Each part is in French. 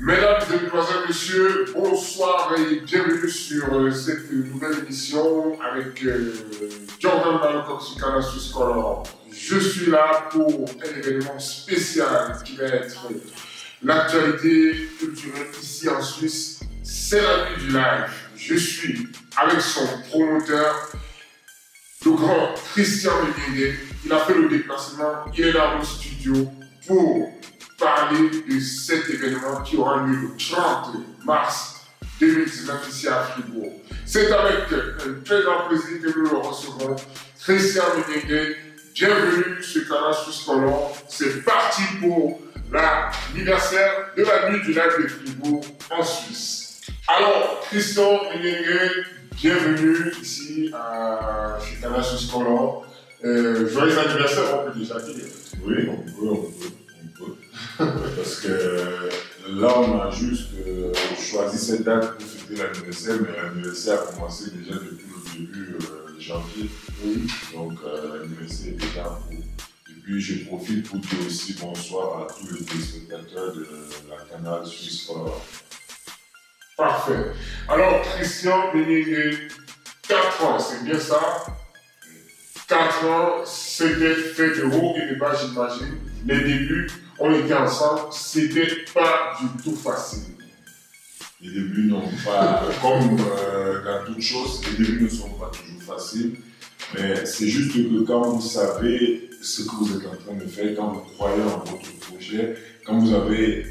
Mesdames et messieurs, bonsoir et bienvenue sur cette nouvelle émission avec Jordan Balokoxikana Suiscolor. Je suis là pour un événement spécial qui va être l'actualité culturelle ici en Suisse. C'est la nuit du live. Je suis avec son promoteur, le grand Christian Menyenge. Il a fait le déplacement, il est dans le studio pour parler de cet événement qui aura lieu le 30 mars 2019 ici à Fribourg. C'est avec un très grand plaisir que nous le recevons. Christian Menyenge, bienvenue sur Canal Suiscolor. C'est parti pour l'anniversaire de la nuit du lac de Fribourg en Suisse. Alors, Christian Menyenge, bienvenue ici chez Canal Suiscolor. Joyeux anniversaire, on peut déjà dire. Oui, on peut. Parce que là, on a juste choisi cette date pour fêter l'anniversaire, mais l'anniversaire a commencé déjà depuis le début de janvier. Oui. Donc, l'anniversaire est déjà en cours. Et puis, je profite pour dire aussi bonsoir à tous les téléspectateurs de la Canal Suiscolor. Parfait. Alors, Christian Menyenge, 4 ans, c'est bien ça? 4 ans, c'était fait de haut et de bas, j'imagine. Les débuts, on était ensemble, c'était pas du tout facile. Les débuts n'ont pas, comme dans toute chose, les débuts ne sont pas toujours faciles. Mais c'est juste que quand vous savez ce que vous êtes en train de faire, quand vous croyez en votre projet, quand vous avez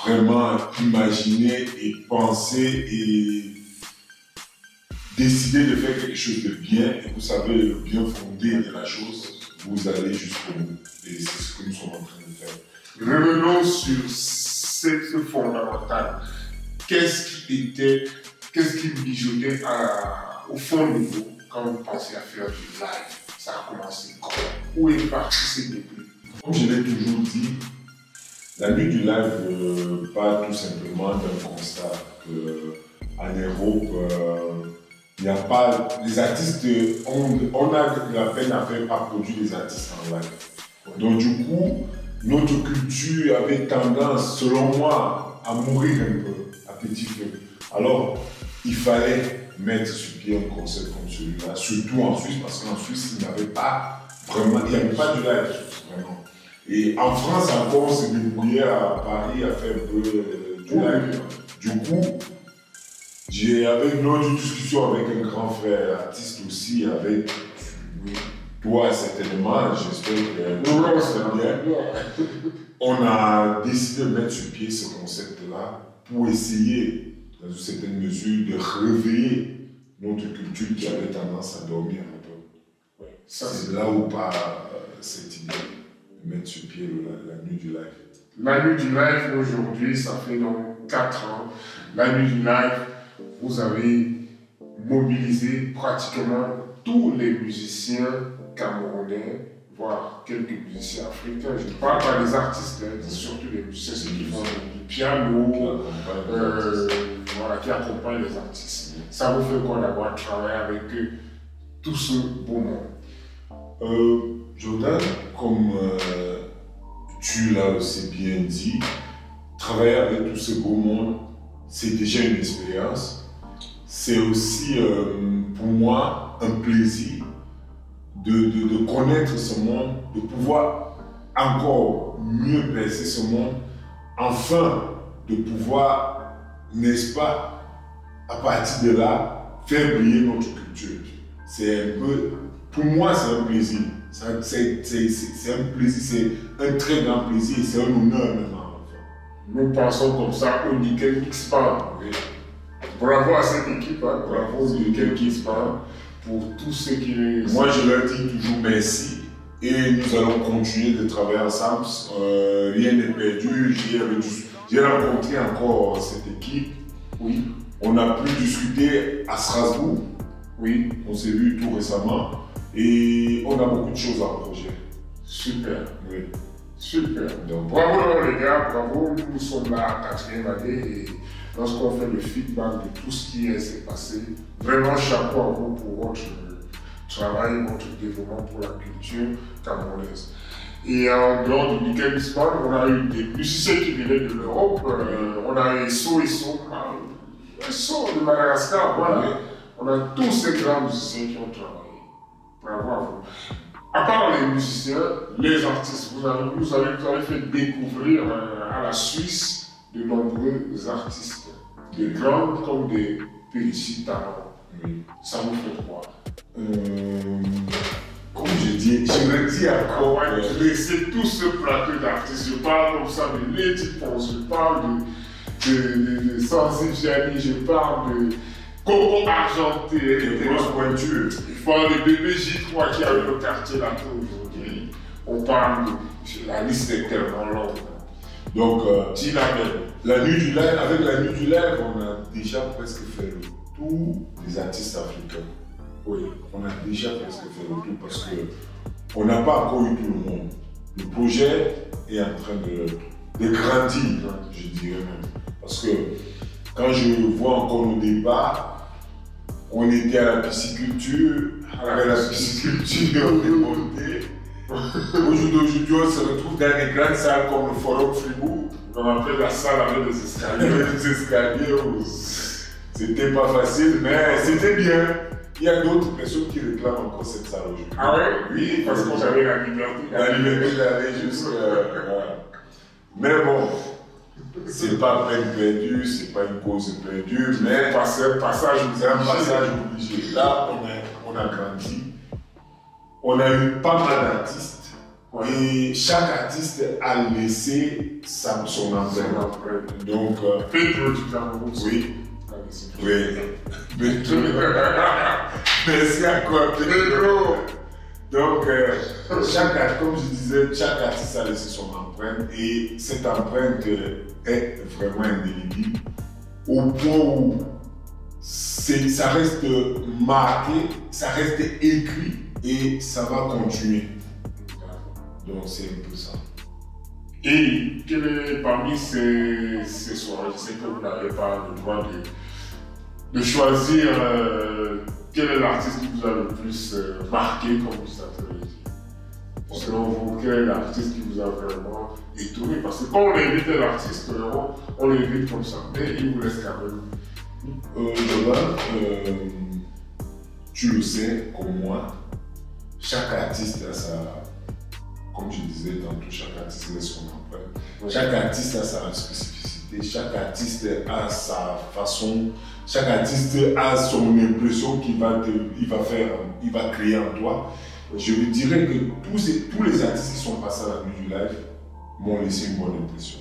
vraiment imaginé et pensé et décidé de faire quelque chose de bien, et vous savez le bien fondé de la chose, vous allez jusqu'au bout. Et c'est ce que nous sommes en train de faire. Revenons sur ce fondamental. Qu'est-ce qui mijotait au fond de vous quand vous pensiez à faire du live? Ça a commencé comment? Où est parti ce début? Comme je l'ai toujours dit, la nuit du live part tout simplement d'un constat qu'en Europe, il n'y a pas. Les artistes, on a de la peine à faire produire des artistes en live. Donc, du coup, notre culture avait tendance, selon moi, à mourir un peu, à petit feu. Alors, il fallait mettre sur pied un concept comme celui-là, surtout en Suisse, parce qu'en Suisse, il n'y avait pas vraiment, il n'y avait pas de live, vraiment. Et en France, encore, on s'est débrouillé à Paris à faire un peu du live. Du coup, j'avais une autre discussion avec un grand frère artiste aussi, avec toi certainement, j'espère que tu vas bien. On a décidé de mettre sur pied ce concept-là pour essayer, dans une certaine mesure, de réveiller notre culture qui avait tendance à dormir un peu. Ouais. C'est là où part cette idée de mettre sur pied la nuit du live. La nuit du live, aujourd'hui, ça fait donc 4 ans. La nuit du live, vous avez mobilisé pratiquement tous les musiciens camerounais, voire quelques musiciens africains. Je ne parle pas des artistes, hein, surtout les musiciens ceux qui font du piano, qui accompagnent les artistes. Ça vous fait quoi d'avoir travaillé avec tout ce beau monde? Jordan, comme tu l'as aussi bien dit, travailler avec tout ce beau monde, c'est déjà une expérience. C'est aussi pour moi un plaisir de connaître ce monde, de pouvoir encore mieux percer ce monde, enfin de pouvoir, n'est-ce pas, à partir de là, faire briller notre culture. C'est un peu, pour moi c'est un plaisir. C'est un plaisir, c'est un très grand plaisir, c'est un honneur maintenant. Nous pensons comme ça au Nickel Mix Band. Bravo à cette équipe, hein. Bravo au Nickel Mix Band pour tous ceux qui... Moi je leur dis toujours merci et nous allons continuer de travailler ensemble. Rien n'est perdu, j'ai rencontré encore cette équipe. Oui. On a pu discuter à Strasbourg. Oui. On s'est vu tout récemment et on a beaucoup de choses en projet. Super. Oui. Super. Donc, bravo les gars, bravo. Nous sommes là à 4e année et lorsqu'on fait le feedback de tout ce qui s'est passé, vraiment chapeau à vous pour votre travaillent votre développement pour la culture camerounaise. Et en dehors du Nickel Bismarck, on a eu des musiciens qui venaient de l'Europe. On a Esso de Madagascar, voilà. On a tous ces grands musiciens qui ont travaillé. Bravo. À part les musiciens, les artistes, vous avez fait découvrir à la Suisse de nombreux artistes, des grands comme des petits talents. Oui. Ça vous fait quoi? Comme je dis, je me dis encore. C'est tout ce plateau d'artistes. Je parle comme ça de Lady Ponce, je parle de Sansi Gianni, je parle de Coco Argenté, Des grosses pointures. il parle de Bébé J3 qui a eu le quartier là aujourd'hui. On parle de. La liste est tellement longue. Donc, Dis la même. la nuit du live, avec la nuit du live, on a déjà presque fait le tour des artistes africains. Oui. On a déjà presque fait le tour parce qu'on n'a pas encore eu tout le monde. Le projet est en train de grandir, je dirais même. Parce que quand je vois encore nos débats, on était à la pisciculture, avec la pisciculture, on est monté. Aujourd'hui, on se retrouve dans des grandes salles comme le Forum Fribourg. On appelle la salle avec des escaliers. Avec des escaliers où c'était pas facile, mais c'était bien. Il y a d'autres personnes qui réclament encore cette salle aujourd'hui. Ah ouais? Oui, Parce qu'on avait la liberté. La liberté d'aller jusqu'à. Mais bon, c'est pas peine perdue, c'est pas une cause perdue, mais C'est un passage obligé. Là, on a grandi. On a eu pas mal d'artistes. Et chaque artiste a laissé son empreinte. Donc, Pedro du Cameroun. oui. Oui. Merci encore, Pedro. Donc, comme je disais, chaque artiste a laissé son empreinte et cette empreinte est vraiment indélébile au point où ça reste marqué, ça reste écrit et ça va continuer. Donc, c'est un peu ça. Et quel est parmi ces soirées, je sais que vous n'avez pas le droit de choisir quel est l'artiste qui vous a le plus marqué, comme vous savez dire. Selon vous, quel est l'artiste qui vous a vraiment étonné? Parce que quand on invite un artiste, on l'invite comme ça, mais il vous laisse quand même. Tu le sais, comme moi, chaque artiste a sa. Comme je disais tantôt, chaque artiste laisse son empreinte. Chaque artiste a sa spécificité, chaque artiste a sa façon, chaque artiste a son impression qu'il va créer en toi. Je me dirais que tous les artistes qui sont passés à la nuit du live m'ont laissé une bonne impression.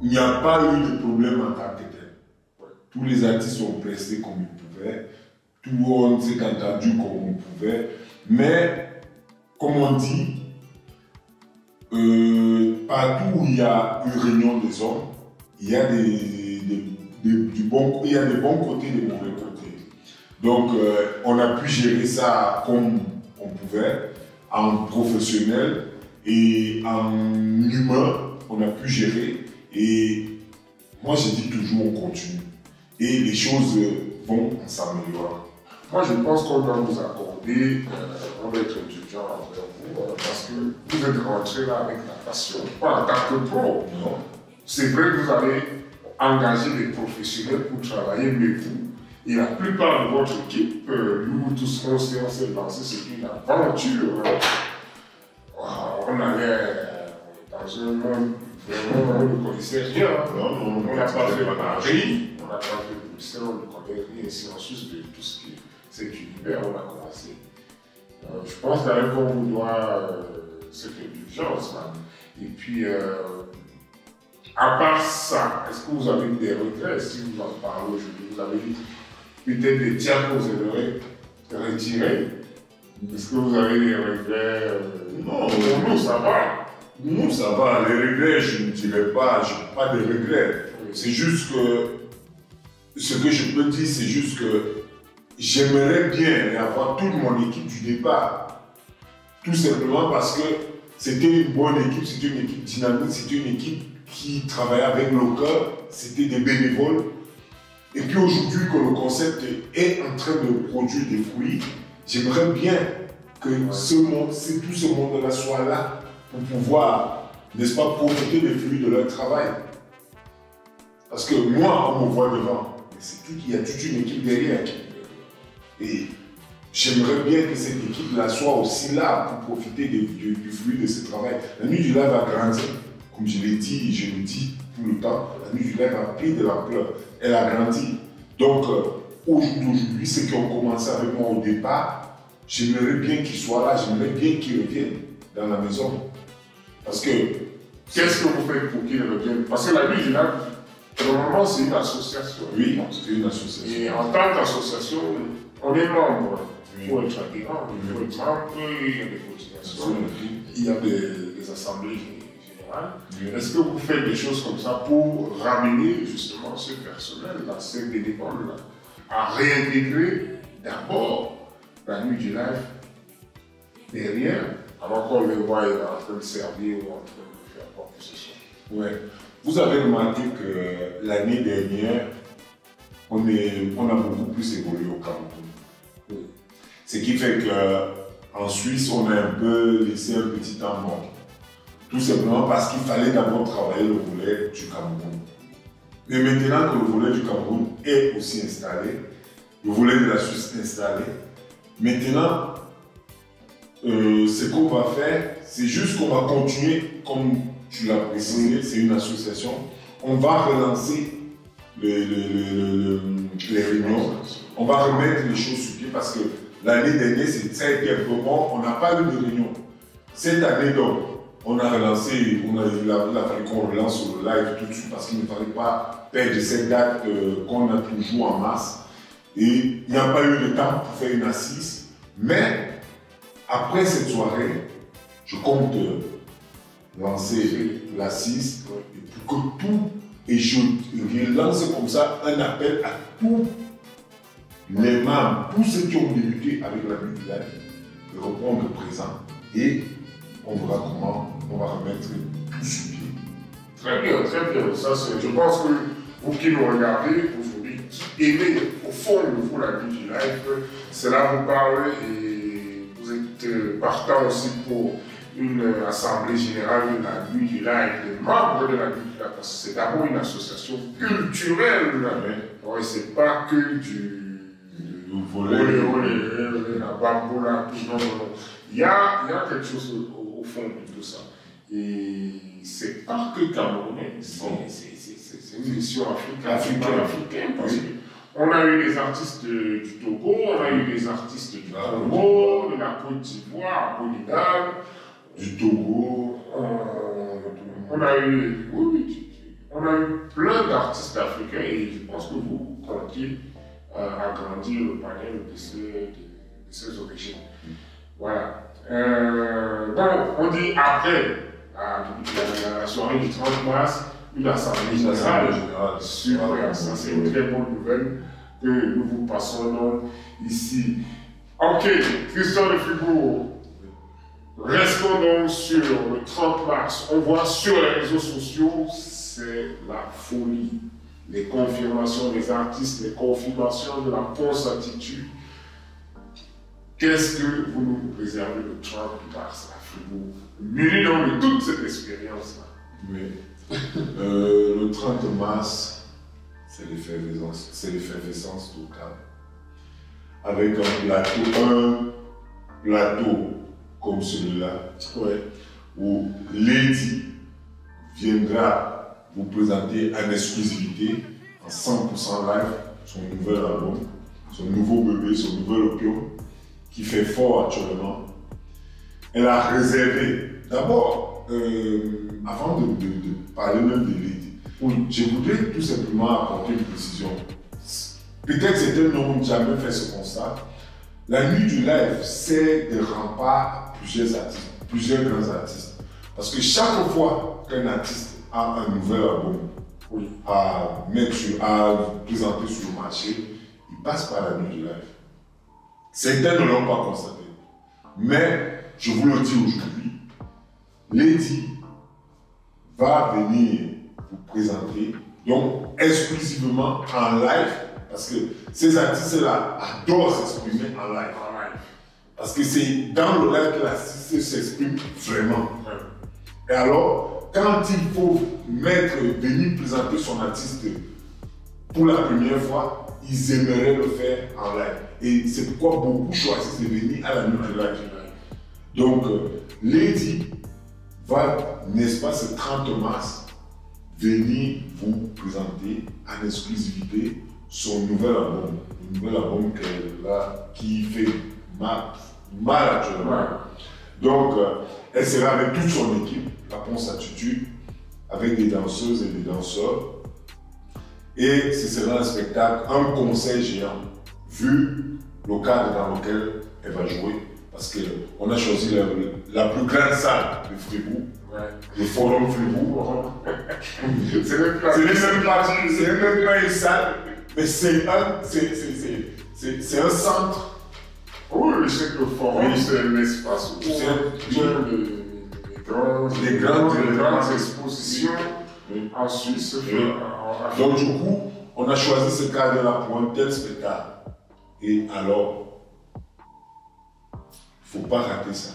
Il n'y a pas eu de problème en tant que tel. Tous les artistes ont presté comme ils pouvaient, tout le monde s'est entendu comme on pouvait, mais comme on dit, partout où il y a une réunion des hommes, il y a des bons côtés et des mauvais côtés. Donc, on a pu gérer ça comme on pouvait, en professionnel et en humain, on a pu gérer. Et moi, je dis toujours, on continue. Et les choses vont s'améliorer. Moi, je pense qu'on doit vous accorder, on va être indulgent envers vous, parce que vous êtes rentré là avec la passion, pas en tant que pro. Non. C'est vrai que vous avez engagé des professionnels pour travailler, mais vous, et la plupart de votre équipe, nous tous, on s'est lancé, c'est une aventure. On allait dans un monde, vraiment, on ne connaissait rien. On n'a pas fait Paris, on n'a pas fait Bruxelles, on ne connaît rien. C'est en Suisse de tout ce qui est. Cet univers, on a commencé. Je pense d'ailleurs qu'on vous doit cette indulgence. Et puis, à part ça, est-ce que vous avez des regrets? Si vous en parlez aujourd'hui, vous avez peut-être des tiers que vous aimeriez retirer. Est-ce que vous avez des regrets? Non, pour nous, ça va. Nous, ça va. Les regrets, je ne dirais pas, je n'ai pas de regrets. C'est juste que, ce que je peux dire, c'est juste que j'aimerais bien avoir toute mon équipe du départ. Tout simplement parce que c'était une bonne équipe, c'était une équipe dynamique, c'était une équipe qui travaillait avec le cœur, c'était des bénévoles. Et puis aujourd'hui que le concept est en train de produire des fruits, j'aimerais bien que tout ce monde-là soit là pour pouvoir, n'est-ce pas, profiter des fruits de leur travail. Parce que moi, on me voit devant, mais il y a toute une équipe derrière. Et j'aimerais bien que cette équipe-là soit aussi là pour profiter du fruit de ce travail. La nuit du live a grandi, comme je l'ai dit et je le dis tout le temps, la nuit du live a pris de l'ampleur, elle a grandi. Donc, aujourd'hui, ceux qui ont commencé avec moi au départ, j'aimerais bien qu'ils soient là, j'aimerais bien qu'ils reviennent dans la maison. Parce que, qu'est-ce que vous faites pour qu'ils reviennent? Parce que la nuit du live, normalement, c'est une association. Oui, c'est une association. Et en tant qu'association, on est membre. Oui. Il faut être adhérent, il faut être membre, il y a des cotisations, il y a des assemblées générales. Oui. Est-ce que vous faites des choses comme ça pour ramener justement ce personnel-là, ces bénévoles-là, à réintégrer d'abord la nuit du live derrière, avant qu'on les voie en train de servir ou en train de faire quoi que ce soit? Ouais. Vous avez remarqué que l'année dernière, on a beaucoup plus évolué au Cameroun. Oui. Ce qui fait qu'en Suisse, on a un peu laissé un petit temps mort. Tout simplement parce qu'il fallait d'abord travailler le volet du Cameroun. Mais maintenant que le volet du Cameroun est aussi installé, le volet de la Suisse installé, maintenant, ce qu'on va faire, c'est juste qu'on va continuer, comme tu l'as précisé, c'est une association, on va relancer les réunions, on va remettre les choses sur pied parce que l'année dernière, ça a été un peu bon, on n'a pas eu de réunion. Cette année, donc, on a relancé, il a fallu qu'on relance sur le live tout de suite parce qu'il ne fallait pas perdre cette date qu'on a toujours en mars. Et il n'y a pas eu le temps pour faire une assise. Mais après cette soirée, je compte lancer l'assise et pour que tout, et je lance comme ça un appel à tous les membres, tous ceux qui ont débuté avec la nuit du live, de répondre présent et on verra comment on va remettre tout sur pied. Très bien, très bien. Ça, je pense que vous qui nous regardez aujourd'hui, qui aimez au fond de vous la nuit du live, cela vous parle et vous êtes partant aussi pour une assemblée générale de la nuit du live, des membres de la nuit du live, parce que c'est d'abord une association culturelle. Ouais, c'est pas que du volet, la bamboula, tout non. Il y a quelque chose au fond de tout ça. Et c'est pas que camerounais, c'est une mission africaine. Parce qu'on a eu des artistes du Togo, on a eu des artistes du Congo, de la Côte d'Ivoire, Bonidal, du Togo. On a eu plein d'artistes africains et je pense que vous comptez agrandir le panel de ces origines. Voilà. Bon, on dit après la soirée du 30 mars, une assemblée générale. Super, ça c'est une très bonne nouvelle que nous vous passons ici. Ok, Christian de Fribourg, restons donc sur le 30 mars. On voit sur les réseaux sociaux, c'est la folie. Les confirmations des artistes, les confirmations de la Ponce Attitude. Qu'est-ce que vous nous réservez le 30 mars à Fribourg, muni donc de toute cette expérience-là? Oui. Le 30 mars, c'est l'effervescence totale. Avec un plateau comme celui-là, où Lady viendra vous présenter en exclusivité, en 100% live, son nouvel album, son nouveau bébé, son nouvel opium, qui fait fort actuellement. Elle a réservé, d'abord, avant de parler même de Lady, je voudrais tout simplement apporter une précision. Peut-être certains n'ont jamais fait ce constat. La nuit du live, c'est des remparts à plusieurs artistes, plusieurs grands artistes. Parce que chaque fois qu'un artiste a un nouvel album à présenter sur le marché, il passe par la nuit du live. Certains ne l'ont pas constaté. Mais, je vous le dis aujourd'hui, Lady va venir vous présenter, donc exclusivement en live, Parce que ces artistes-là adorent s'exprimer en live. Parce que c'est dans le live que l'artiste s'exprime vraiment. Et alors, quand il faut venir présenter son artiste pour la première fois, ils aimeraient le faire en live. Et c'est pourquoi beaucoup choisissent de venir à la nuit du live. Donc, Lady va, n'est-ce pas, ce 30 mars, venir vous présenter en exclusivité son nouvel album. Le nouvel album qui fait mal actuellement. Donc, elle sera avec toute son équipe, la Ponce Attitude, avec des danseuses et des danseurs. Et ce sera un spectacle, un concert géant, vu le cadre dans lequel elle va jouer. Parce qu'on a choisi la plus grande salle de Fribourg, le Forum Fribourg. C'est même pas une salle, mais c'est un centre. Oui, je sais que le Forum, c'est l'espace où les grandes expositions en Suisse. Donc du coup, on a choisi ce cadre-là pour un tel spectacle. Et alors, il ne faut pas rater ça.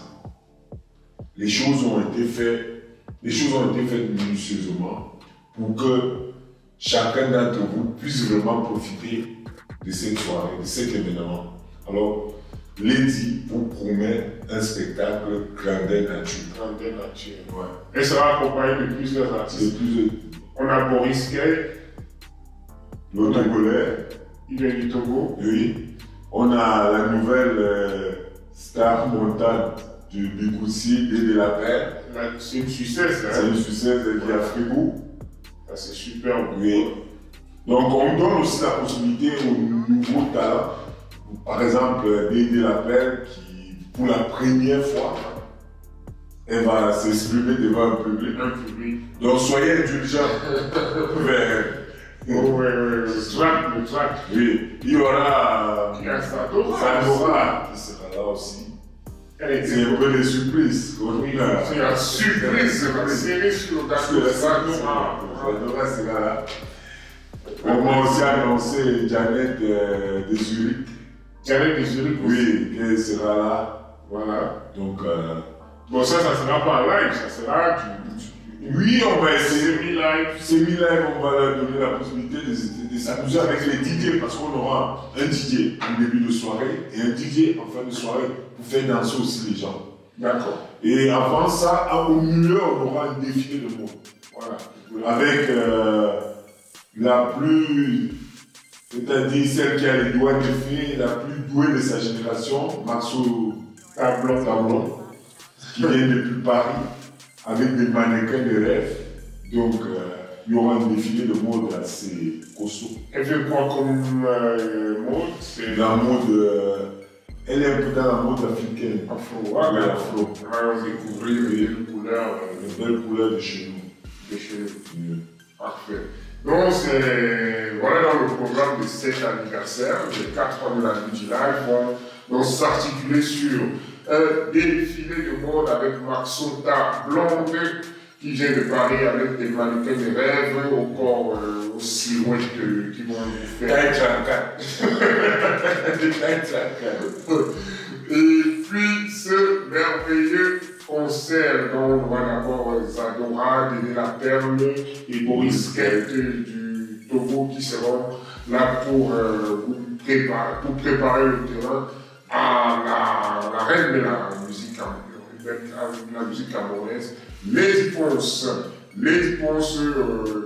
Les choses ont été faites minutieusement pour que chacun d'entre vous puisse vraiment profiter de cette soirée, de cet événement. Alors, Lady vous promet un spectacle grandeur nature. Grandeur nature. Ouais. Elle sera accompagnée de plusieurs artistes. On a Boris Kay, le Togolais. Il est du Togo. Oui. On a la nouvelle star montante du Bigoussi et de la Paire. C'est une Suissesse. C'est une Suissesse qui est à Fribourg. C'est super. Oui. Donc on donne aussi la possibilité aux nouveaux talents. Par exemple, Dédé Lapelle qui, pour la première fois, elle va s'exprimer devant un public. Donc soyez indulgents. Le track. Oui, il y aura Sadora qui sera là aussi. C'est un peu des surprises. C'est une surprise, c'est la série sur le gâteau. Sadora sera là. On m'a aussi annoncé Janet de Zurich. Janet de Zurich oui, elle sera là. Voilà. Donc, bon, ça sera pas live, ça sera oui, on va essayer. Semi-live. Semi-live, on va leur donner la possibilité de s'amuser avec les DJ parce qu'on aura un DJ en début de soirée et un DJ en fin de soirée pour faire danser aussi les gens. D'accord. Et avant ça, au milieu, on aura un défilé de mots. Voilà. Avec la plus, c'est-à-dire celle qui a les doigts de fée, la plus douée de sa génération, Maxo Tablon, qui vient depuis Paris, avec des mannequins de rêve. Donc, il y aura un défilé de mode assez costaud. Elle fait quoi comme mode? C'est la mode. Elle est un peu dans la mode africaine. Afro. Oui, afro. On va découvrir les belles couleurs de chez nous. De chez nous. Parfait. Donc, voilà dans le programme de cet anniversaire, les 4 ans de la nuit du live vont s'articuler sur un défilé de mode avec Maxota Blonde qui vient de parler avec des mannequins de rêve au corps, aux silhouettes qui vont vous faire. Et puis ce merveilleux concert dont on va d'abord Zadora, Dédé La Perle et Boris Kett du Togo qui seront là pour préparer le terrain à la reine de la musique camerounaise, Lady Ponce. Lady Ponce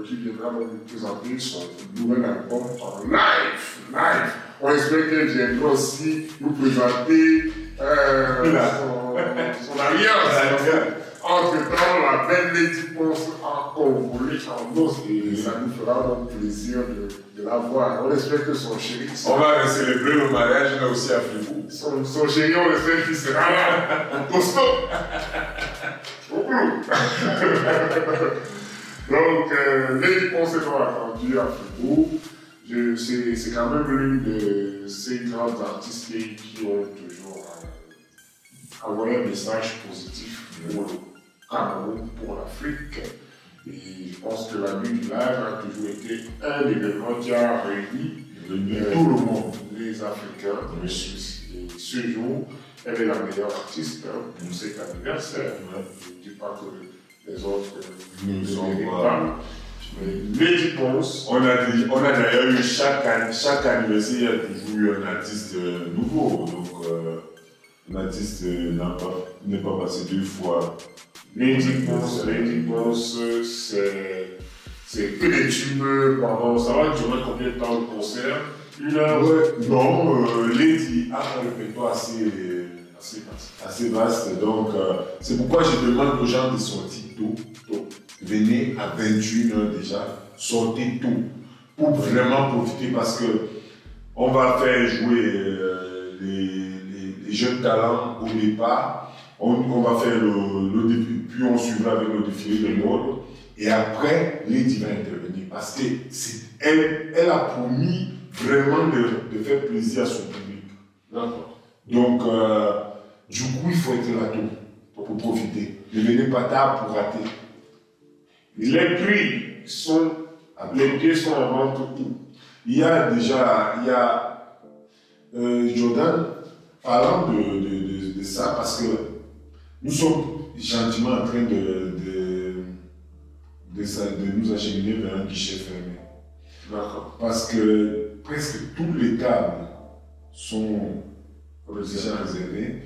qui viendra nous présenter son nouvel album en live. On espère qu'elle viendra aussi nous présenter son alliance. Entre-temps, la belle Lady Ponce a convolé en os et ça nous fera donc plaisir de la voir. On espère que son chéri... On va célébrer le mariage là aussi à Fribourg. Son chéri, on espère qu'il sera là, au costaud. Donc, Lady Ponce est attendue à Fribourg. C'est quand même l'une de ces grands artistes qui ont toujours envoyé un message positif pour le Cameroun, pour l'Afrique. Et je pense que la nuit du live a toujours été un événement qui a réuni tout le monde. Les Africains, les Suisses. Et ce jour, elle est la meilleure artiste pour cet anniversaire. Je ne dis pas que les autres ne sont pas. Mais Lady Ponce. On a d'ailleurs eu chaque anniversaire, il y a toujours eu un artiste nouveau. Donc, un artiste n'est pas passé 2 fois. Lady Ponce, c'est que des tubes. Pardon, ça va durer combien de temps le concert? 1 heure? Ouais, non, Lady a un répertoire assez vaste. Donc, c'est pourquoi je demande aux gens de sortir tôt. Venez à 21h déjà, sortez tôt pour vraiment profiter parce que on va faire jouer les jeunes talents au départ. On va faire le défilé, puis on suivra avec le défilé de mode. Et après, Lady va intervenir parce qu'elle a promis vraiment de faire plaisir à son public. D'accord. Donc, du coup, il faut être là tôt pour profiter. Ne venez pas tard pour rater. Les prix sont en vente où? Il y a Jordan, parlant de ça, parce que nous sommes gentiment en train de nous acheminer vers un guichet fermé. D'accord. Parce que presque toutes les tables sont déjà réservées,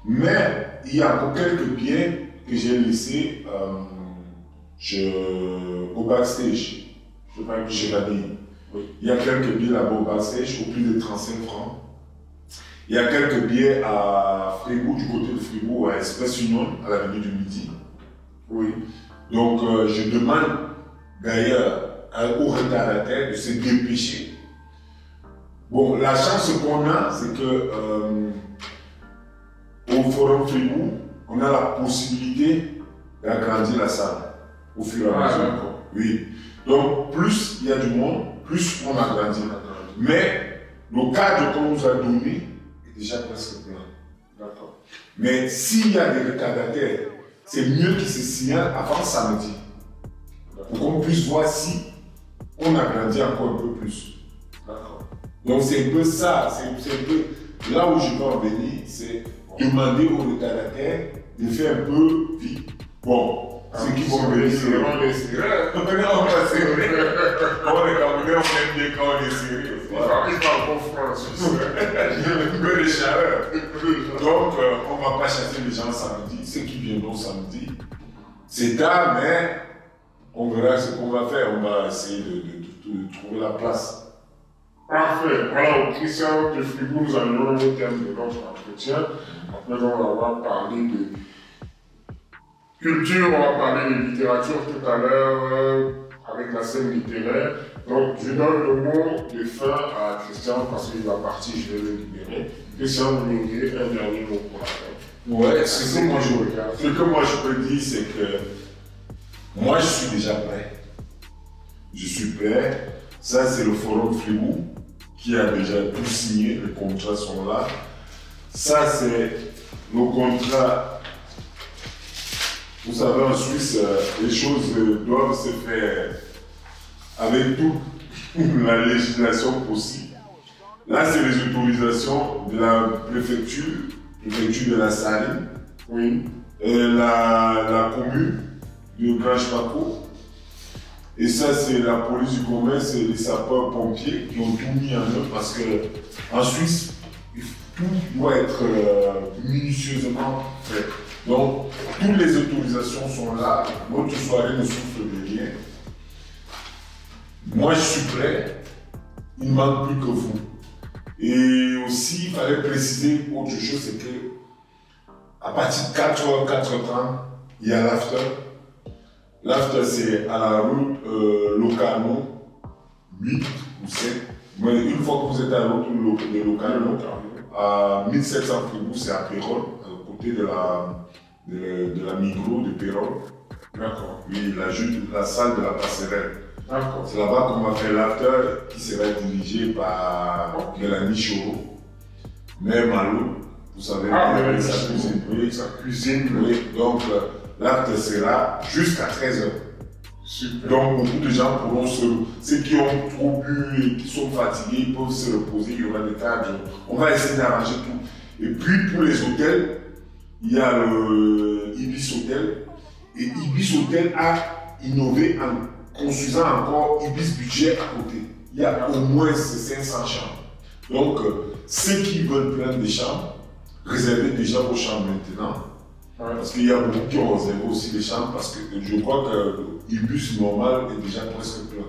mais il y a encore quelques billets que j'ai laissés au backstage. Chez Vanille. Oui. Il y a quelques billets là-bas au backstage au prix de 35 francs. Il y a quelques billets à Fribourg, du côté de Fribourg, à Express Union, à l'avenue du Midi. Oui. Donc, je demande d'ailleurs aux retardataires de se dépêcher. Bon, la chance qu'on a, c'est que au Forum Fribourg, on a la possibilité d'agrandir la salle au fur et à mesure. Oui. Donc, plus il y a du monde, plus on agrandit. Mais le cadre qu'on nous a donné est déjà presque plein. D'accord. Mais s'il y a des retardataires, c'est mieux qu'ils se signalent avant samedi. Pour qu'on puisse voir si on agrandit encore un peu plus. D'accord. Donc c'est un peu ça, c'est un peu là où je veux en venir, c'est demander aux retardataires de faire un peu vite. Bon, ceux qui vont venir, on est serré. On va serrer. On est Camerounais, on aime bien quand on est serré. Il parle bon français. Il y a un peu de chaleur. Donc, on ne va pas chasser les gens samedi. Ceux qui viendront samedi, c'est tard, mais on verra ce qu'on va faire. On va essayer de trouver la place. Parfait. Voilà, au Christian de Fribourg, nous allons au terme de notre entretien. Après, on va parler de culture, on va parler de littérature tout à l'heure, avec la scène littéraire. Donc, je donne le mot de fin à Christian parce qu'il va partir, je vais le libérer. Christian Moulingé, un dernier mot pour la fin. Ouais, ce que moi je peux dire, c'est que moi je suis déjà prêt. Je suis prêt. Ça, c'est le Forum Fribourg qui a déjà tout signé. Les contrats sont là. Ça, c'est le contrat. Vous savez, en Suisse, les choses doivent se faire avec toute la législation possible. Là, c'est les autorisations de la préfecture de la Saline, oui. La commune de Grange-Paco. Et ça, c'est la police du commerce et les sapeurs-pompiers qui ont tout mis en œuvre parce qu'en Suisse, tout doit être minutieusement fait. Donc, toutes les autorisations sont là. Notre soirée ne souffre de rien. Moi, je suis prêt. Il ne manque plus que vous. Et aussi, il fallait préciser autre chose, c'est que à partir de 4h, 4h30, il y a l'after. L'after, c'est à la route Locarno, 8 ou 7. Mais une fois que vous êtes à la route de Locarno, à 1700 Fribourg, c'est à Pérol, à côté de la Migros de Pérol. D'accord. Oui, la salle de la passerelle. D'accord. C'est là-bas qu'on va faire l'after qui sera dirigé par Mélanie Choro. Mère Malo, vous savez, sa cuisine. Oui, sa cuisine. Oui, donc l'after sera jusqu'à 13h. Super. Donc beaucoup de gens pourront ceux qui ont trop bu et qui sont fatigués, ils peuvent se reposer, il y aura des tables. On va essayer d'arranger tout. Et puis pour les hôtels, il y a le Ibis Hotel. Et Ibis Hotel a innové en construisant encore Ibis Budget à côté. Il y a au moins 500 chambres. Donc ceux qui veulent prendre des chambres, réservez déjà vos chambres maintenant. Parce qu'il y a beaucoup qui ont réservé aussi des chambres parce que je crois que l'Ibis normal est déjà presque plein.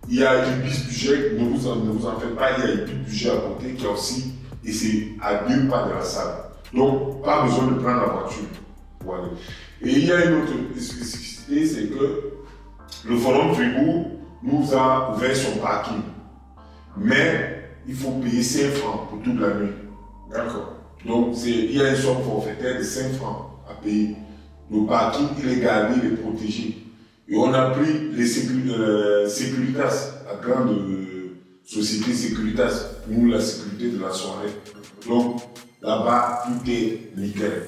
Il y a l'Ibis Budget, ne vous en faites pas, il y a l'Ibis Budget à côté qui a aussi, et c'est à 2 pas de la salle. Donc, pas besoin de prendre la voiture pour aller. Et il y a une autre spécificité, c'est que le Forum Fribourg nous a ouvert son parking. Mais il faut payer 5 francs pour toute la nuit. D'accord. Donc, il y a une somme forfaitaire de 5 francs à payer. Le parking, il est gardé, il est protégé. Et on a pris les Securitas, la grande société Securitas, pour la sécurité de la soirée. Donc, là-bas, tout est nickel.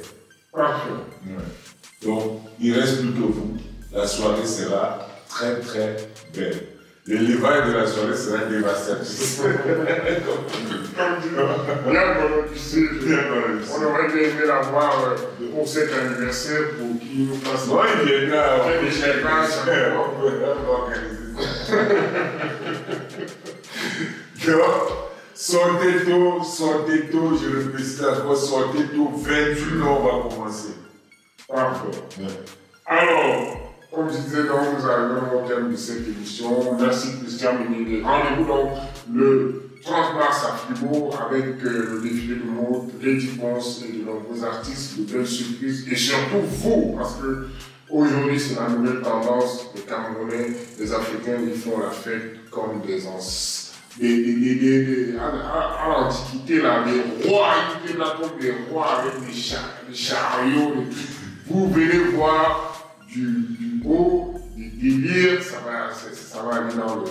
Parfait. Ouais. Donc, il ne reste plus que vous. La soirée sera très, très belle. Le levail de la soirée sera dévastatrice. Bien colonisé. On aurait bien aimé la voir pour cet anniversaire pour qu'il nous fasse. Non, il viendra. On peut organiser ça. Donc, sortez tôt, je le précise encore, sortez tôt, 28 ans, on va commencer. Parfait. Ouais. Alors, comme je disais, donc, nous arrivons au terme de cette émission. Merci Christian Ménier. Rendez-vous donc le 30 mars à Fribourg avec le défilé de mode, Lady Ponce et de nombreux artistes, de belles surprises et surtout vous, parce que aujourd'hui c'est la nouvelle tendance, les Camerounais, les Africains, ils font la fête comme des anciens. À l'Antiquité, là, les rois, ils étaient là comme des rois avec des chariots. Vous venez voir du beau, du délire, ça va aller dans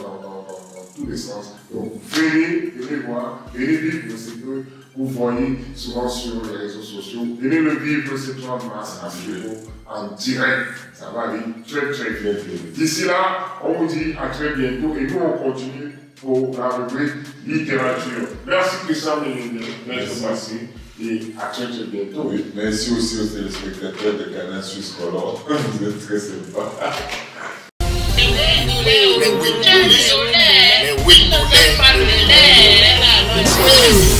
tous les sens. Donc venez voir, venez vivre ce que vous voyez souvent sur les réseaux sociaux. Venez le vivre ce 30 mars à Fribourg en direct. Ça va aller très très vite. D'ici là, on vous dit à très bientôt et nous on continue pour la rubrique littérature. Merci Christian Ménier d'être passé et à très très bientôt. Oui, merci aussi aux téléspectateurs de Canal Suisse Color. Vous êtes très sympas. Le